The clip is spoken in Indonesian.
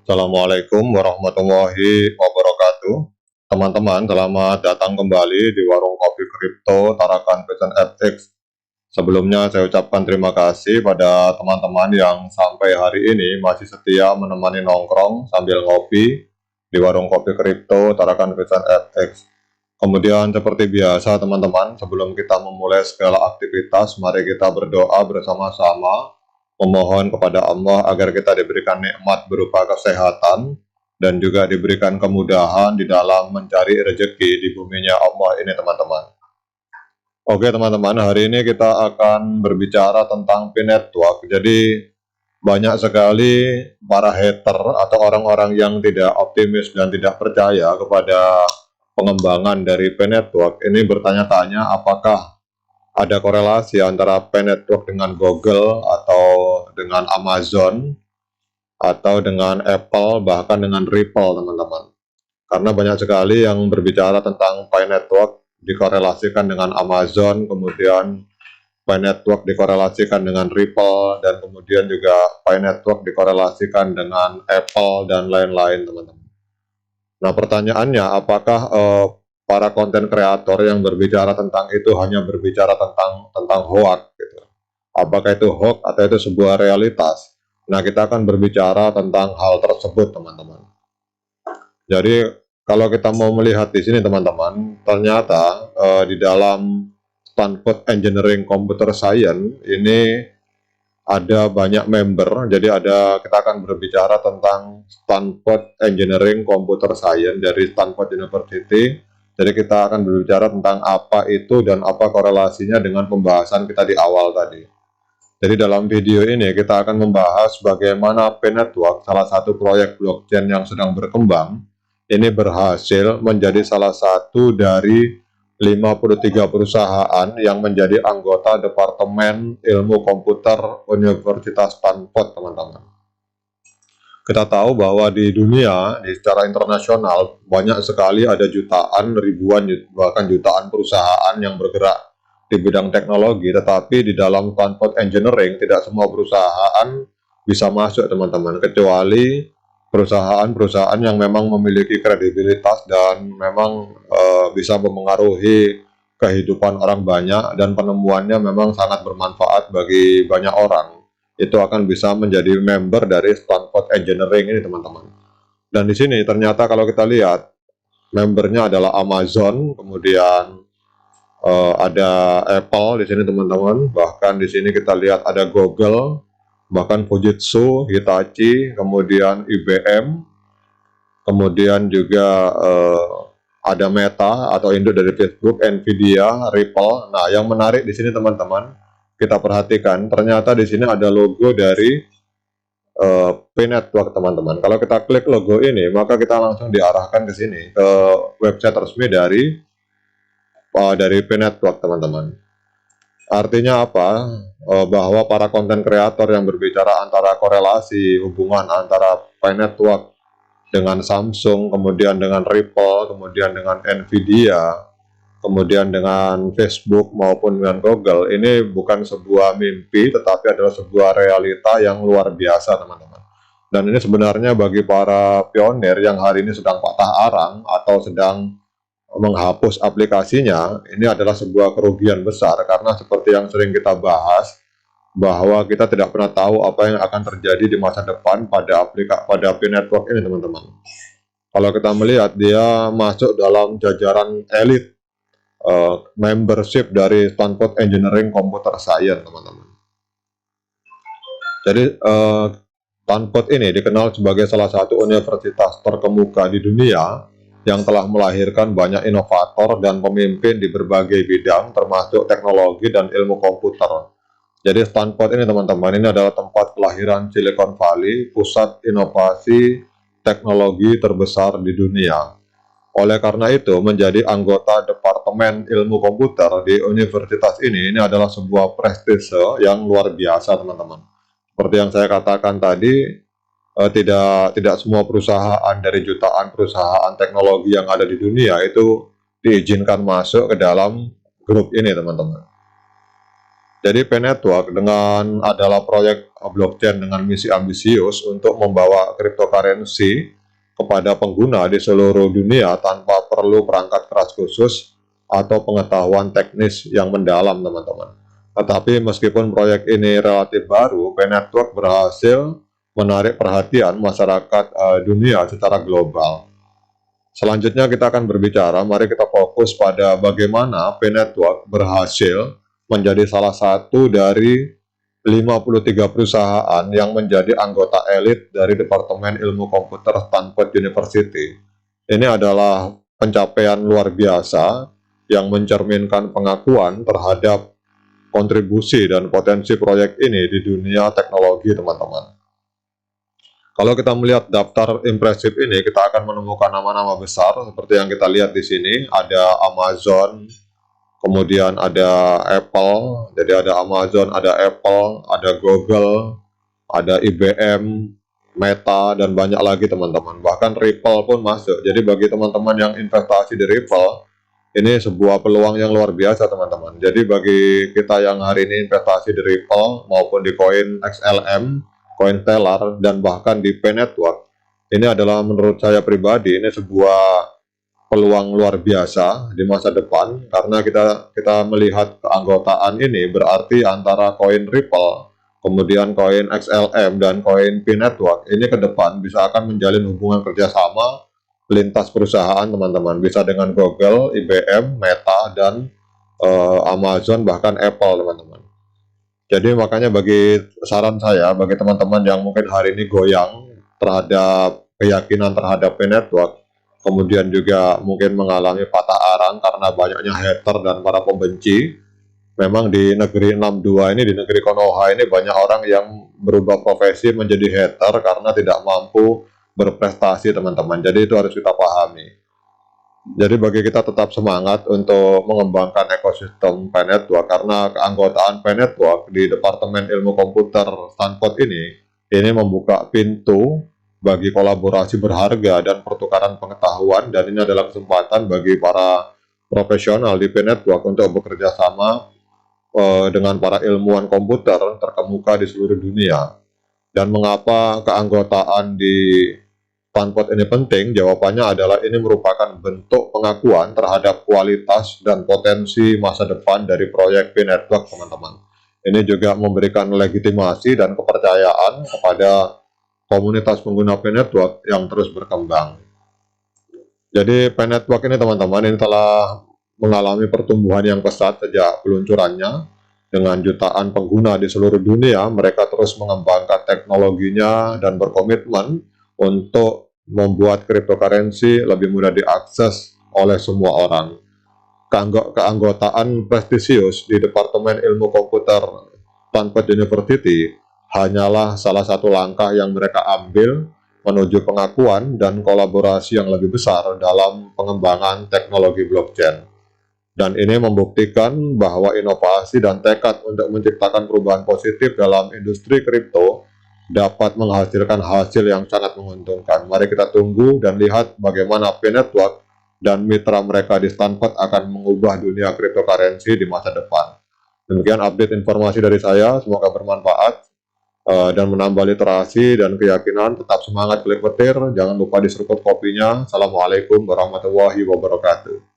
Assalamualaikum warahmatullahi wabarakatuh. Teman-teman, selamat datang kembali di warung kopi kripto Tarakan Pesan FX. Sebelumnya saya ucapkan terima kasih pada teman-teman yang sampai hari ini masih setia menemani nongkrong sambil ngopi di warung kopi kripto Tarakan Pesan FX. Kemudian seperti biasa teman-teman, sebelum kita memulai segala aktivitas, mari kita berdoa bersama-sama memohon kepada Allah agar kita diberikan nikmat berupa kesehatan dan juga diberikan kemudahan di dalam mencari rezeki di buminya Allah ini teman-teman. Oke teman-teman, hari ini kita akan berbicara tentang P-Network. Jadi banyak sekali para hater atau orang-orang yang tidak optimis dan tidak percaya kepada pengembangan dari P-Network ini bertanya-tanya apakah ada korelasi antara P-Network dengan Google atau dengan Amazon atau dengan Apple bahkan dengan Ripple teman-teman. Karena banyak sekali yang berbicara tentang P-Network dikorelasikan dengan Amazon, kemudian P-Network dikorelasikan dengan Ripple, dan kemudian juga P-Network dikorelasikan dengan Apple dan lain-lain teman-teman. Nah pertanyaannya apakah para konten kreator yang berbicara tentang itu hanya berbicara tentang hoax gitu. Apakah itu hoax atau itu sebuah realitas? Nah, kita akan berbicara tentang hal tersebut, teman-teman. Jadi, kalau kita mau melihat di sini, teman-teman, ternyata di dalam Stanford Engineering Computer Science ini ada banyak member. Jadi kita akan berbicara tentang Stanford Engineering Computer Science dari Stanford University. Jadi kita akan berbicara tentang apa itu dan apa korelasinya dengan pembahasan kita di awal tadi. Jadi dalam video ini kita akan membahas bagaimana P-Network, salah satu proyek blockchain yang sedang berkembang, ini berhasil menjadi salah satu dari 53 perusahaan yang menjadi anggota Departemen Ilmu Komputer Universitas Stanford, teman-teman. Kita tahu bahwa di dunia, secara internasional, banyak sekali ada jutaan, ribuan, bahkan jutaan perusahaan yang bergerak di bidang teknologi, tetapi di dalam Stanford Engineering tidak semua perusahaan bisa masuk teman-teman, kecuali perusahaan-perusahaan yang memang memiliki kredibilitas dan memang bisa memengaruhi kehidupan orang banyak dan penemuannya memang sangat bermanfaat bagi banyak orang. Itu akan bisa menjadi member dari Stanford Engineering ini teman-teman. Dan di sini ternyata kalau kita lihat membernya adalah Amazon, kemudian ada Apple di sini teman-teman, bahkan di sini kita lihat ada Google, bahkan Fujitsu, Hitachi, kemudian IBM, kemudian juga ada Meta atau induk dari Facebook, Nvidia, Ripple. Nah, yang menarik di sini teman-teman, kita perhatikan ternyata di sini ada logo dari P-Network teman-teman. Kalau kita klik logo ini, maka kita langsung diarahkan ke sini ke website resmi dari P-Network teman-teman. Artinya apa? Bahwa para konten kreator yang berbicara antara korelasi hubungan antara P-Network dengan Samsung, kemudian dengan Ripple, kemudian dengan Nvidia, kemudian dengan Facebook maupun dengan Google, ini bukan sebuah mimpi tetapi adalah sebuah realita yang luar biasa teman-teman. Dan ini sebenarnya bagi para pionir yang hari ini sedang patah arang atau sedang menghapus aplikasinya, ini adalah sebuah kerugian besar karena seperti yang sering kita bahas bahwa kita tidak pernah tahu apa yang akan terjadi di masa depan pada P-Network ini teman-teman. Kalau kita melihat dia masuk dalam jajaran elit membership dari Stanford Engineering Computer Science teman-teman. Jadi Stanford ini dikenal sebagai salah satu universitas terkemuka di dunia yang telah melahirkan banyak inovator dan pemimpin di berbagai bidang termasuk teknologi dan ilmu komputer. Jadi Stanford ini teman-teman, ini adalah tempat kelahiran Silicon Valley, pusat inovasi teknologi terbesar di dunia. Oleh karena itu, menjadi anggota Departemen Ilmu Komputer di universitas ini adalah sebuah prestise yang luar biasa teman-teman. Seperti yang saya katakan tadi, tidak semua perusahaan dari jutaan perusahaan teknologi yang ada di dunia itu diizinkan masuk ke dalam grup ini teman-teman. Jadi P-Network dengan adalah proyek blockchain dengan misi ambisius untuk membawa cryptocurrency kepada pengguna di seluruh dunia tanpa perlu perangkat keras khusus atau pengetahuan teknis yang mendalam, teman-teman. Tetapi meskipun proyek ini relatif baru, P-Network berhasil menarik perhatian masyarakat dunia secara global. Selanjutnya kita akan berbicara, mari kita fokus pada bagaimana P-Network berhasil menjadi salah satu dari 53 perusahaan yang menjadi anggota elit dari Departemen Ilmu Komputer Stanford University. Ini adalah pencapaian luar biasa yang mencerminkan pengakuan terhadap kontribusi dan potensi proyek ini di dunia teknologi, teman-teman. Kalau kita melihat daftar impresif ini, kita akan menemukan nama-nama besar seperti yang kita lihat di sini. Ada Amazon, kemudian ada Apple, jadi ada Amazon, ada Apple, ada Google, ada IBM, Meta, dan banyak lagi, teman-teman. Bahkan Ripple pun masuk. Jadi bagi teman-teman yang investasi di Ripple, ini sebuah peluang yang luar biasa, teman-teman. Jadi bagi kita yang hari ini investasi di Ripple maupun di koin XLM, koin Stellar, dan bahkan di P-Network, ini adalah menurut saya pribadi ini sebuah peluang luar biasa di masa depan, karena kita melihat keanggotaan ini berarti antara koin Ripple, kemudian koin XLM, dan koin P-Network ini ke depan bisa akan menjalin hubungan kerjasama lintas perusahaan, teman-teman. Bisa dengan Google, IBM, Meta, dan Amazon, bahkan Apple, teman-teman. Jadi makanya bagi saran saya, bagi teman-teman yang mungkin hari ini goyang terhadap keyakinan terhadap P-Network, kemudian juga mungkin mengalami patah arang karena banyaknya hater dan para pembenci, memang di negeri 62 ini, di negeri Konoha ini, banyak orang yang berubah profesi menjadi hater karena tidak mampu berprestasi, teman-teman. Jadi itu harus kita pahami. Jadi bagi kita tetap semangat untuk mengembangkan ekosistem P-Network, karena keanggotaan P-Network di Departemen Ilmu Komputer Stanford ini membuka pintu bagi kolaborasi berharga dan pertukaran pengetahuan, dan ini adalah kesempatan bagi para profesional di P-Network untuk bekerja sama dengan para ilmuwan komputer terkemuka di seluruh dunia. Dan mengapa keanggotaan di Stanford ini penting? Jawabannya adalah ini merupakan bentuk pengakuan terhadap kualitas dan potensi masa depan dari proyek P-Network, teman-teman. Ini juga memberikan legitimasi dan kepercayaan kepada komunitas pengguna P-Network yang terus berkembang. Jadi P-Network ini, teman-teman, ini telah mengalami pertumbuhan yang pesat sejak peluncurannya. Dengan jutaan pengguna di seluruh dunia, mereka terus mengembangkan teknologinya dan berkomitmen untuk membuat cryptocurrency lebih mudah diakses oleh semua orang. Keanggotaan prestisius di Departemen Ilmu Komputer Stanford University hanyalah salah satu langkah yang mereka ambil menuju pengakuan dan kolaborasi yang lebih besar dalam pengembangan teknologi blockchain. Dan ini membuktikan bahwa inovasi dan tekad untuk menciptakan perubahan positif dalam industri kripto dapat menghasilkan hasil yang sangat menguntungkan. Mari kita tunggu dan lihat bagaimana P-Network dan mitra mereka di Stanford akan mengubah dunia cryptocurrency di masa depan. Demikian update informasi dari saya, semoga bermanfaat dan menambah literasi dan keyakinan. Tetap semangat klik petir, jangan lupa diseruput kopinya. Assalamualaikum warahmatullahi wabarakatuh.